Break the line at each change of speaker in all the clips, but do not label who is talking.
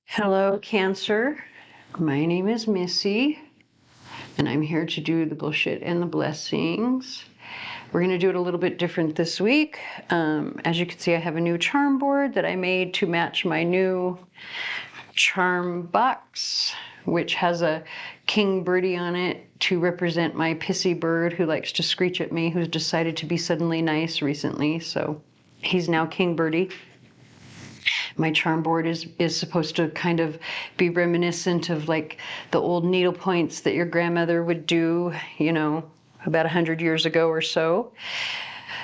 Hello, Cancer. My name is Missy, and I'm here to do the bullshit and the blessings. We're going to do it a little bit different this week. As you can see, I have a new charm board that I made to match my new charm box, which has a king birdie on it to represent my pissy bird who likes to screech at me, who's decided to be suddenly nice recently. So he's now king birdie. My charm board is supposed to kind of be reminiscent of like the old needle points that your grandmother would do, you know, about 100 years ago or so.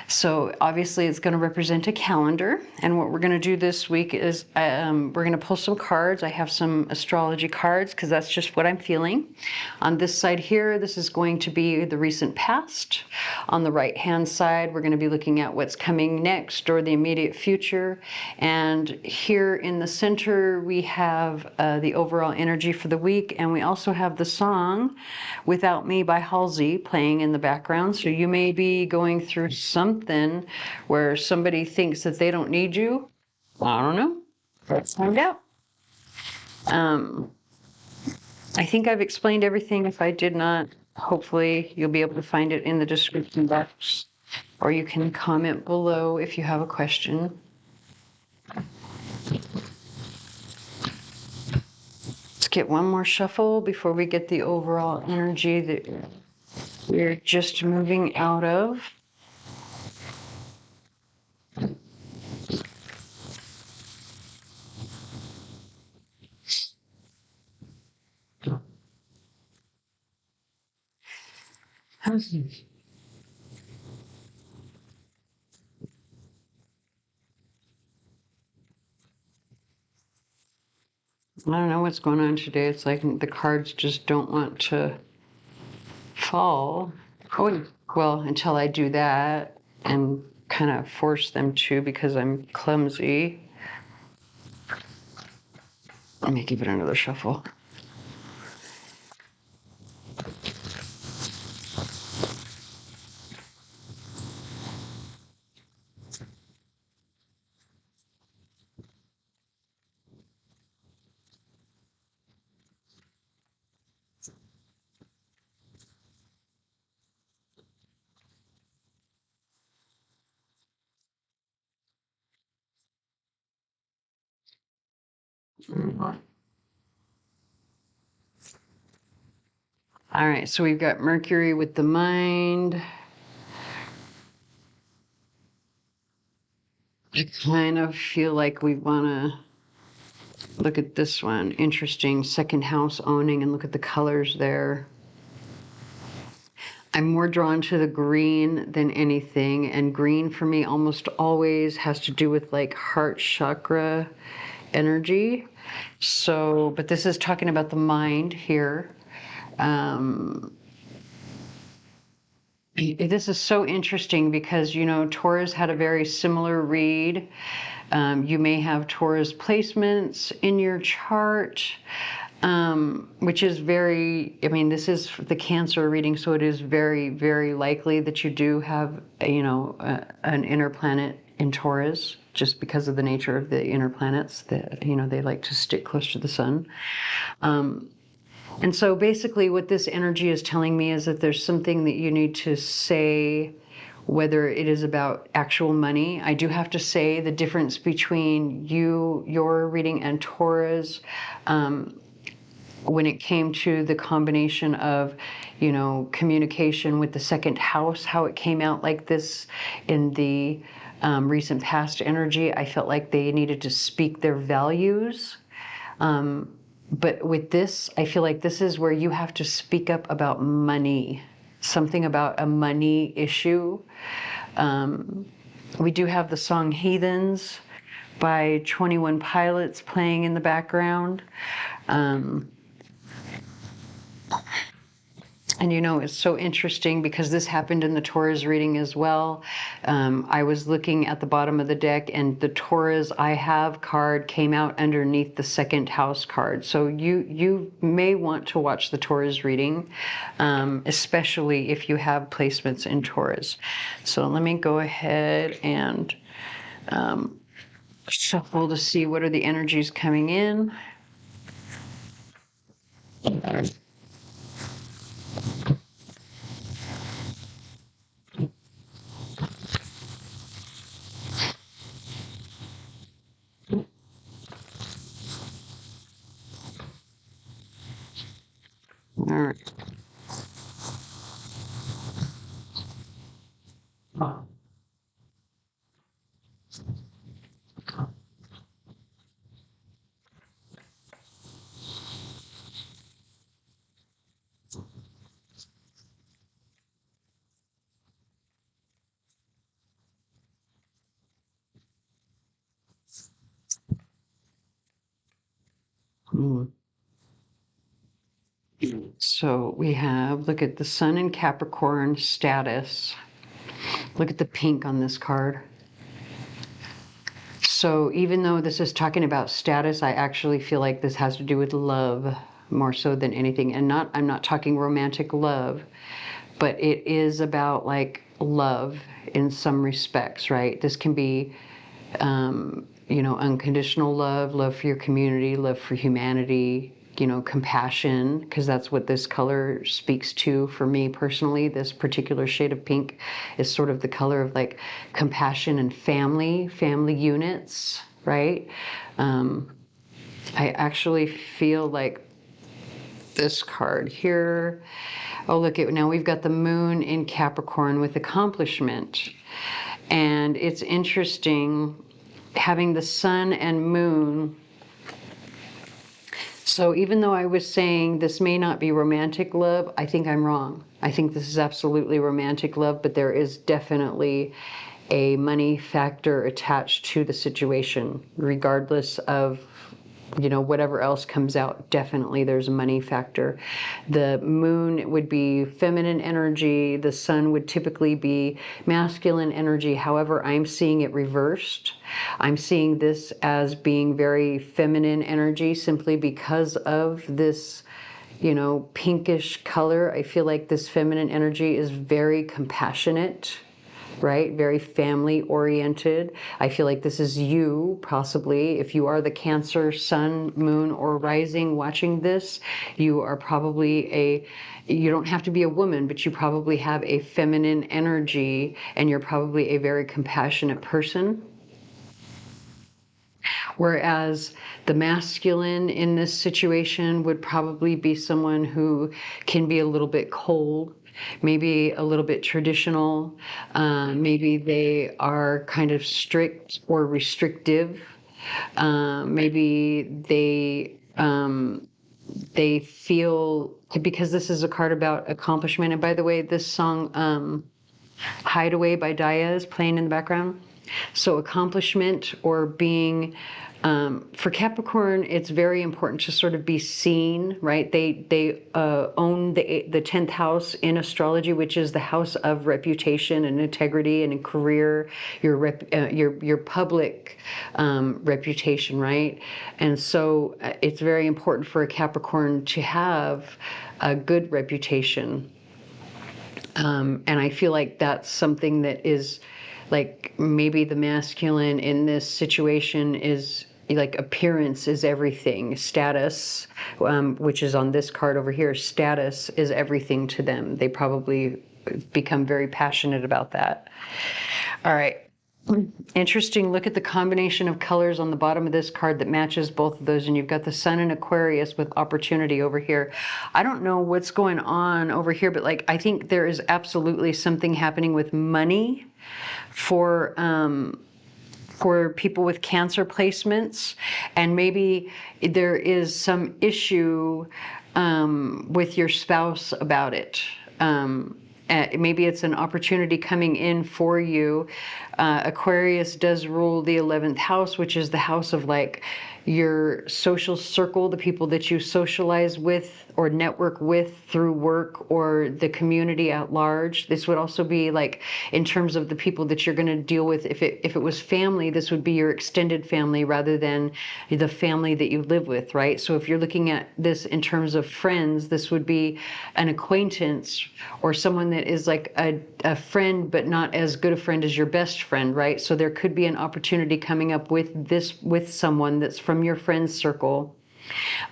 So obviously it's going to represent a calendar. And what we're going to do this week is we're going to pull some cards. I have some astrology cards because that's just what I'm feeling. On this side here, this is going to be the recent past. On the right hand side, we're going to be looking at what's coming next or the immediate future. And here in the center, we have the overall energy for the week. And we also have the song Without Me by Halsey playing in the background. So you may be going through something where somebody thinks that they don't need you. I don't know. Let's find out. I think I've explained everything. If I did not, hopefully you'll be able to find it in the description box, or you can comment below if you have a question. Let's get one more shuffle before we get the overall energy that we're just moving out of. I don't know what's going on today. It's like the cards just don't want to fall. Oh, well, until I do that and kind of force them to because I'm clumsy. Let me give it another shuffle. All right, so we've got Mercury with the mind. I kind of feel like we want to look at this one. Interesting, second house owning, and look at the colors there. I'm more drawn to the green than anything, and green for me almost always has to do with like heart chakra energy. So, but this is talking about the mind here. This is so interesting because, you know, Taurus had a very similar read. You may have Taurus placements in your chart, which is very, I mean, this is the Cancer reading, so it is very, very likely that you do have, you know, an inner planet in Taurus, just because of the nature of the inner planets that, you know, they like to stick close to the sun. And so basically what this energy is telling me is that there's something that you need to say, whether it is about actual money. I do have to say the difference between your reading and Taurus, when it came to the combination of, you know, communication with the second house, how it came out like this in the recent past energy, I felt like they needed to speak their values. But with this, I feel like this is where you have to speak up about money, something about a money issue. We do have the song Heathens by 21 Pilots playing in the background. And you know, it's so interesting because this happened in the Taurus reading as well. I was looking at the bottom of the deck and the Taurus I have card came out underneath the second house card. So you may want to watch the Taurus reading, especially if you have placements in Taurus. So let me go ahead and shuffle to see what are the energies coming in. All right. Hmm. So we have, look at the Sun in Capricorn status. Look at the pink on this card. So even though this is talking about status, I actually feel like this has to do with love more so than anything. And I'm not talking romantic love, but it is about like love in some respects, right? This can be, unconditional love, love for your community, love for humanity, compassion, because that's what this color speaks to for me personally. This particular shade of pink is sort of the color of like compassion and family units, right? I actually feel like this card here. Oh, look at now we've got the moon in Capricorn with accomplishment. And it's interesting having the sun and moon. So even though I was saying this may not be romantic love, I think I'm wrong. I think this is absolutely romantic love, but there is definitely a money factor attached to the situation, regardless of whatever else comes out. Definitely there's a money factor. The moon would be feminine energy. The sun would typically be masculine energy. However, I'm seeing it reversed. I'm seeing this as being very feminine energy simply because of this pinkish color. I feel like this feminine energy is very compassionate, right? Very family oriented. I feel like this is you, possibly. If you are the Cancer, sun, moon, or rising watching this, you are probably you don't have to be a woman, but you probably have a feminine energy and you're probably a very compassionate person. Whereas the masculine in this situation would probably be someone who can be a little bit cold, maybe a little bit traditional. Maybe they are kind of strict or restrictive. Maybe they feel, because this is a card about accomplishment. And by the way, this song Hideaway by Daya is playing in the background. So accomplishment or being, for Capricorn, it's very important to sort of be seen, right? They own the 10th house in astrology, which is the house of reputation and integrity and career, your public reputation, right? And so it's very important for a Capricorn to have a good reputation. And I feel like that's something that is like maybe the masculine in this situation is like appearance is everything. Status, which is on this card over here, status is everything to them. They probably become very passionate about that. All right. Interesting. Look at the combination of colors on the bottom of this card that matches both of those. And you've got the sun in Aquarius with opportunity over here. I don't know what's going on over here, but like, I think there is absolutely something happening with money for people with Cancer placements. And maybe there is some issue with your spouse about it. Maybe it's an opportunity coming in for you. Aquarius does rule the 11th house, which is the house of like your social circle, the people that you socialize with or network with through work or the community at large. This would also be like in terms of the people that you're going to deal with. If it was family, this would be your extended family rather than the family that you live with, right? So if you're looking at this in terms of friends, this would be an acquaintance or someone that is like a friend, but not as good a friend as your best friend, right? So there could be an opportunity coming up with someone that's from your friend's circle.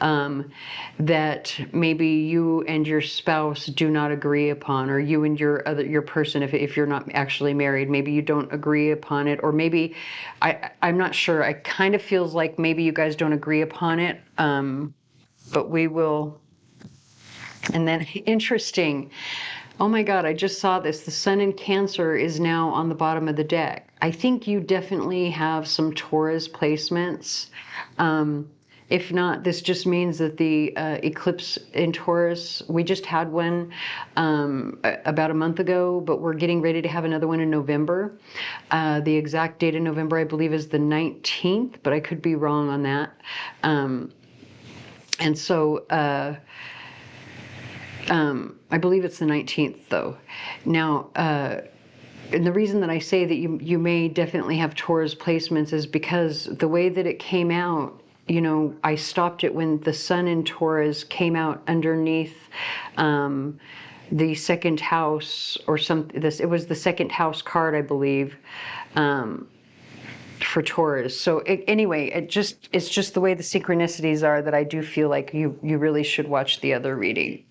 that maybe you and your spouse do not agree upon, or you and your person, if you're not actually married, maybe you don't agree upon it, or maybe I'm not sure. I kind of feels like maybe you guys don't agree upon it, but we will. And then interesting. Oh my God, I just saw this. The sun in Cancer is now on the bottom of the deck. I think you definitely have some Taurus placements. If not, this just means that the eclipse in Taurus, we just had one about a month ago, but we're getting ready to have another one in November. The exact date in November, I believe, is the 19th, but I could be wrong on that. And so I believe it's the 19th, though. Now, and the reason that I say that you may definitely have Taurus placements is because the way that it came out, you know, I stopped it when the sun in Taurus came out underneath the second house or something. It was the second house card, I believe, for Taurus. So anyway, it's just the way the synchronicities are that I do feel like you really should watch the other reading.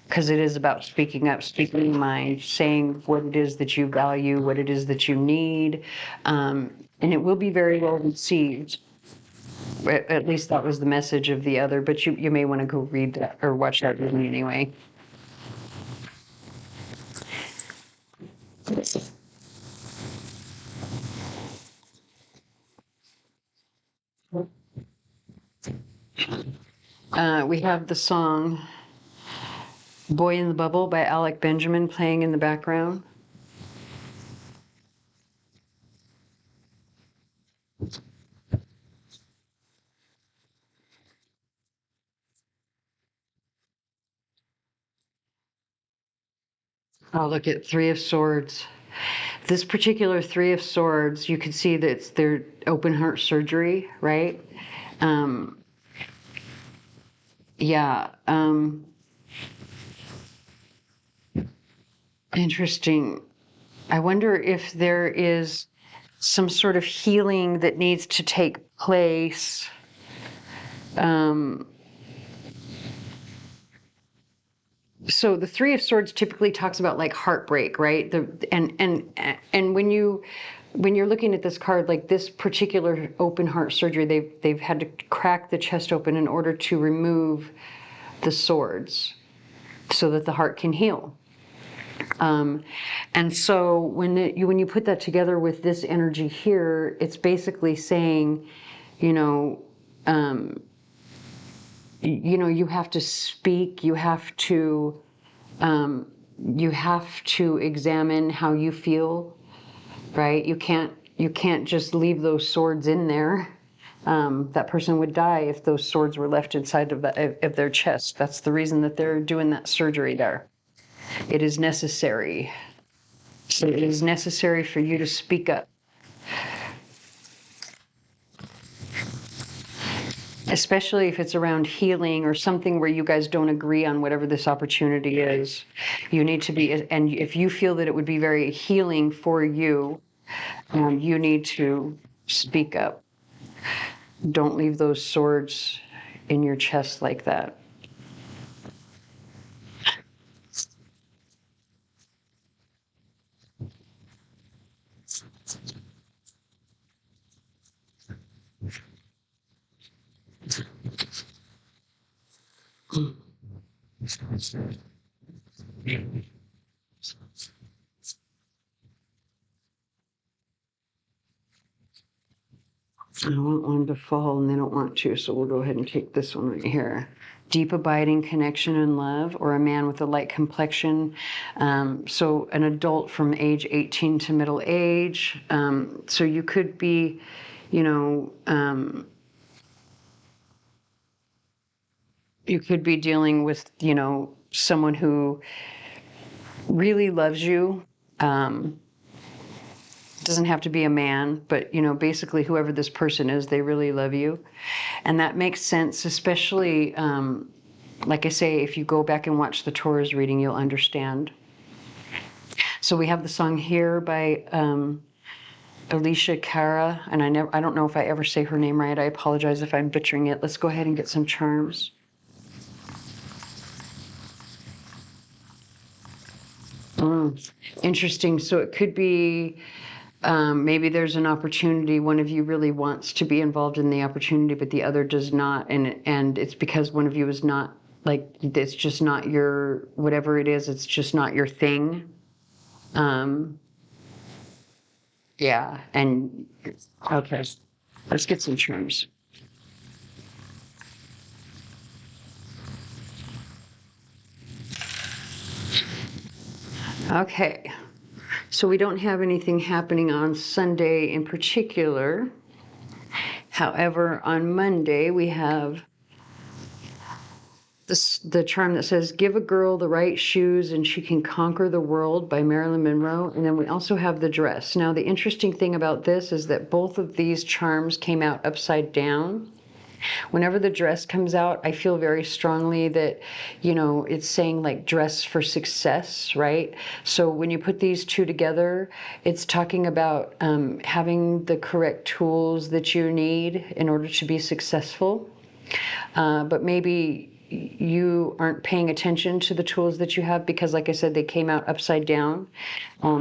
Because it is about speaking up, speaking your mind, saying what it is that you value, what it is that you need, and it will be very well received. At least that was the message of the other, but you may want to go read that or watch that reading anyway. We have the song Boy in the Bubble by Alec Benjamin playing in the background. Oh, look at Three of Swords. This particular Three of Swords, you can see that it's their open heart surgery, right? Yeah. Interesting. I wonder if there is some sort of healing that needs to take place. So the Three of Swords typically talks about like heartbreak, right? And when you're looking at this card, like this particular open heart surgery, they've had to crack the chest open in order to remove the swords so that the heart can heal. And so when you put that together with this energy here, it's basically saying, you know, you have to speak, you have to examine how you feel, right? You can't just leave those swords in there. That person would die if those swords were left inside of their chest. That's the reason that they're doing that surgery there. It is necessary. So it is necessary for you to speak up. Especially if it's around healing or something where you guys don't agree on whatever this opportunity is. You need to be, and if you feel that it would be very healing for you, you need to speak up. Don't leave those swords in your chest like that. I don't want one to fall and they don't want to, so we'll go ahead and take this one right here. Deep abiding connection and love, or a man with a light complexion. So an adult from age 18 to middle age. So you could be, you know, you could be dealing with, you know, someone who really loves you. Doesn't have to be a man, but you know, basically whoever this person is, they really love you. And that makes sense, especially, like I say, if you go back and watch the Taurus reading, you'll understand. So we have the song Here by Alicia Cara, and I don't know if I ever say her name right. I apologize if I'm butchering it. Let's go ahead and get some charms. Interesting. So it could be maybe there's an opportunity. One of you really wants to be involved in the opportunity, but the other does not, and it's because one of you is not, like, it's just not your, whatever it is. It's just not your thing. Yeah. And okay, let's get some charms. Okay. So we don't have anything happening on Sunday in particular. However, on Monday we have the charm that says, "Give a girl the right shoes and she can conquer the world" by Marilyn Monroe. And then we also have the dress. Now, the interesting thing about this is that both of these charms came out upside down. Whenever the dress comes out, I feel very strongly that, it's saying like dress for success, right? So when you put these two together, it's talking about having the correct tools that you need in order to be successful. But maybe you aren't paying attention to the tools that you have because, like I said, they came out upside down.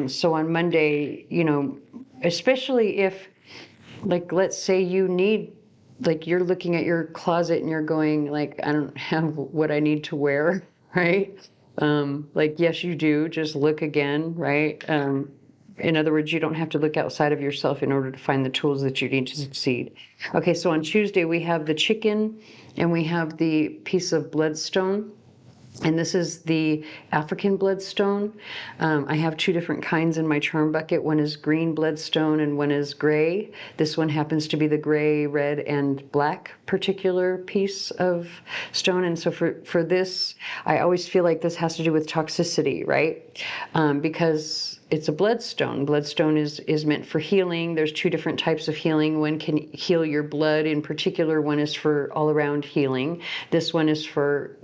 So on Monday, especially if, like, let's say you need, like, you're looking at your closet and you're going, like, I don't have what I need to wear, right? Like, yes, you do. Just look again, right? In other words, you don't have to look outside of yourself in order to find the tools that you need to succeed. Okay, so on Tuesday, we have the chicken and we have the piece of bloodstone. And this is the African bloodstone. I have two different kinds in my charm bucket. One is green bloodstone and one is gray. This one happens to be the gray, red, and black particular piece of stone. And so for this, I always feel like this has to do with toxicity, right? Because it's a bloodstone. Bloodstone is meant for healing. There's two different types of healing. One can heal your blood in particular. One is for all around healing. This one is for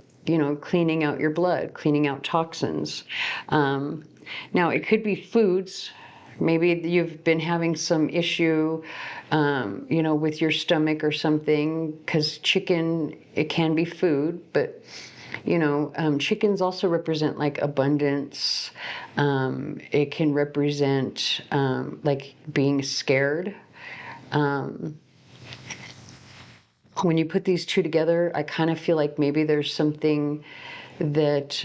cleaning out your blood, cleaning out toxins. Now, it could be foods. Maybe you've been having some issue, with your stomach or something, because chicken, it can be food, but, chickens also represent like abundance. It can represent like being scared. When you put these two together, I kind of feel like maybe there's something that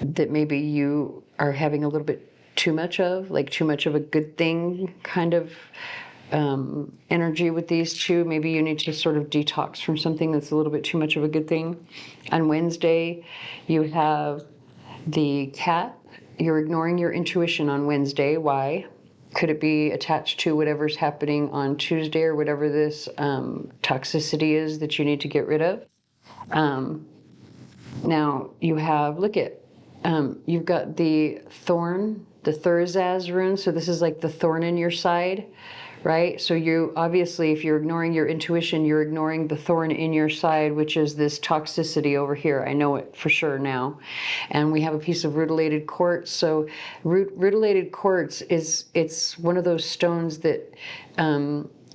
that maybe you are having a little bit too much of, like too much of a good thing kind of energy with these two. Maybe you need to sort of detox from something that's a little bit too much of a good thing. On Wednesday, you have the cat. You're ignoring your intuition on Wednesday. Why? Could it be attached to whatever's happening on Tuesday or whatever this toxicity is that you need to get rid of? Now you have, you've got the thorn, the Thurzaz rune. So this is like the thorn in your side, right? So you obviously, if you're ignoring your intuition, you're ignoring the thorn in your side, which is this toxicity over here. I know it for sure now. And we have a piece of rutilated quartz. So rutilated quartz it's one of those stones that,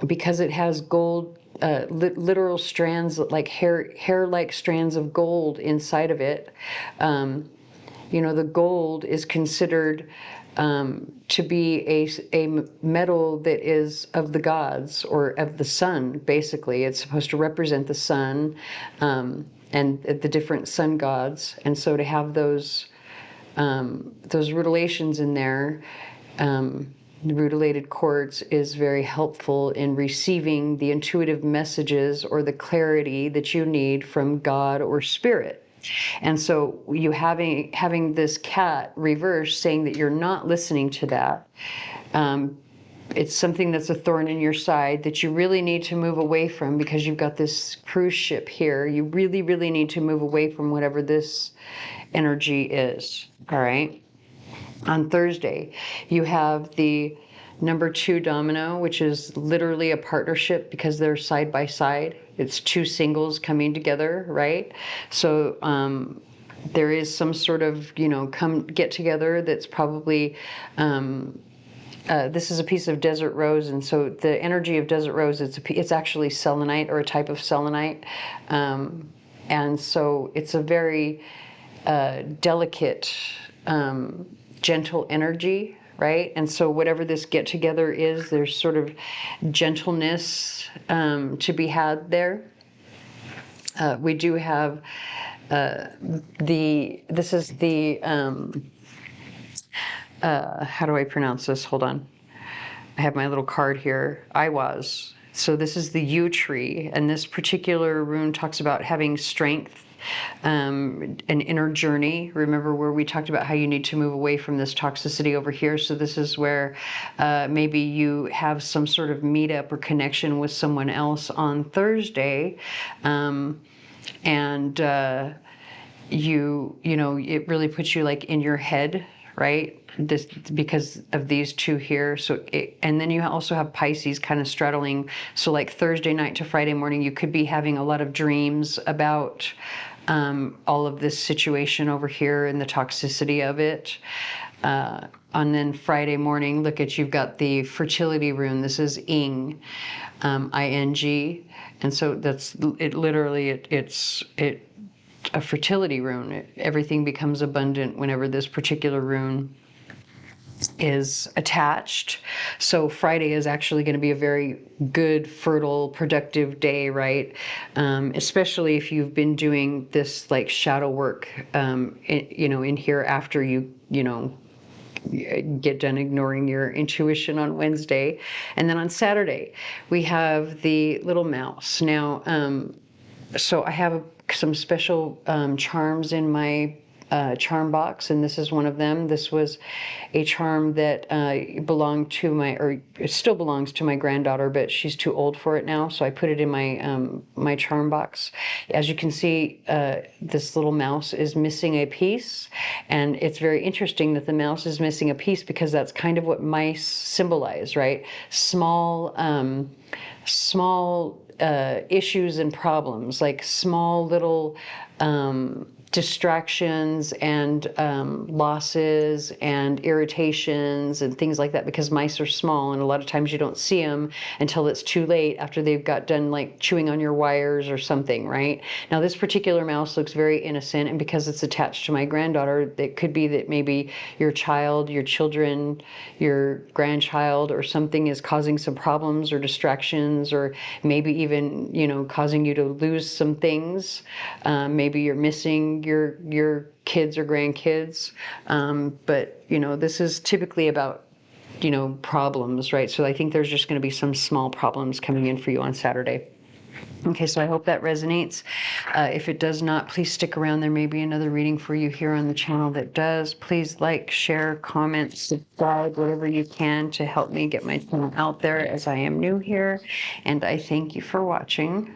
because it has gold, literal strands, like hair-like strands of gold inside of it. The gold is considered to be a metal that is of the gods or of the sun. Basically, it's supposed to represent the sun and the different sun gods. And so to have those rutilations in there, the rutilated quartz is very helpful in receiving the intuitive messages or the clarity that you need from God or spirit. And so you having this cat reverse saying that you're not listening to that. It's something that's a thorn in your side that you really need to move away from because you've got this cruise ship here. You really, really need to move away from whatever this energy is. All right. On Thursday, you have the number 2 domino, which is literally a partnership because they're side by side. It's two singles coming together, right? So there is some sort of, come get together that's probably this is a piece of desert rose, and so the energy of desert rose, it's actually selenite, or a type of selenite, and so it's a very delicate, gentle energy, right? And so whatever this get together is, there's sort of gentleness to be had there. We do have this is the how do I pronounce this? Hold on. I have my little card here. So this is the yew tree, and this particular rune talks about having strength, an inner journey. Remember where we talked about how you need to move away from this toxicity over here? So this is where maybe you have some sort of meetup or connection with someone else on Thursday, and you know, it really puts you like in your head, right? This, because of these two here. So and then you also have Pisces kind of straddling. So like Thursday night to Friday morning, you could be having a lot of dreams about all of this situation over here and the toxicity of it. And then Friday morning, look at, you've got the fertility rune. This is Ing, I-N-G. And so that's it. Literally, it's a fertility rune. Everything becomes abundant whenever this particular rune is attached. So Friday is actually going to be a very good, fertile, productive day, right? Especially if you've been doing this like shadow work, you know, in here after you know, get done ignoring your intuition on Wednesday. And then on Saturday, we have the little mouse. Now, so I have some special charms in my charm box, and this is one of them. This was a charm that belonged to or it still belongs to my granddaughter, but she's too old for it now, so I put it in my my charm box. As you can see, this little mouse is missing a piece, and it's very interesting that the mouse is missing a piece, because that's kind of what mice symbolize, right? Small issues and problems, like small little distractions and losses and irritations and things like that, because mice are small, and a lot of times you don't see them until it's too late, after they've got done like chewing on your wires or something, right? Now this particular mouse looks very innocent, and because it's attached to my granddaughter, it could be that maybe your child, your children, your grandchild or something is causing some problems or distractions, or maybe even, you know, causing you to lose some things. Maybe you're missing your kids or grandkids, but you know, this is typically about, you know, problems, right? So I think there's just going to be some small problems coming in for you on Saturday. Okay, so I hope that resonates. If it does not, please stick around. There may be another reading for you here on the channel that does. Please like, share, comment, subscribe, whatever you can to help me get my channel out there, as I am new here. And I thank you for watching.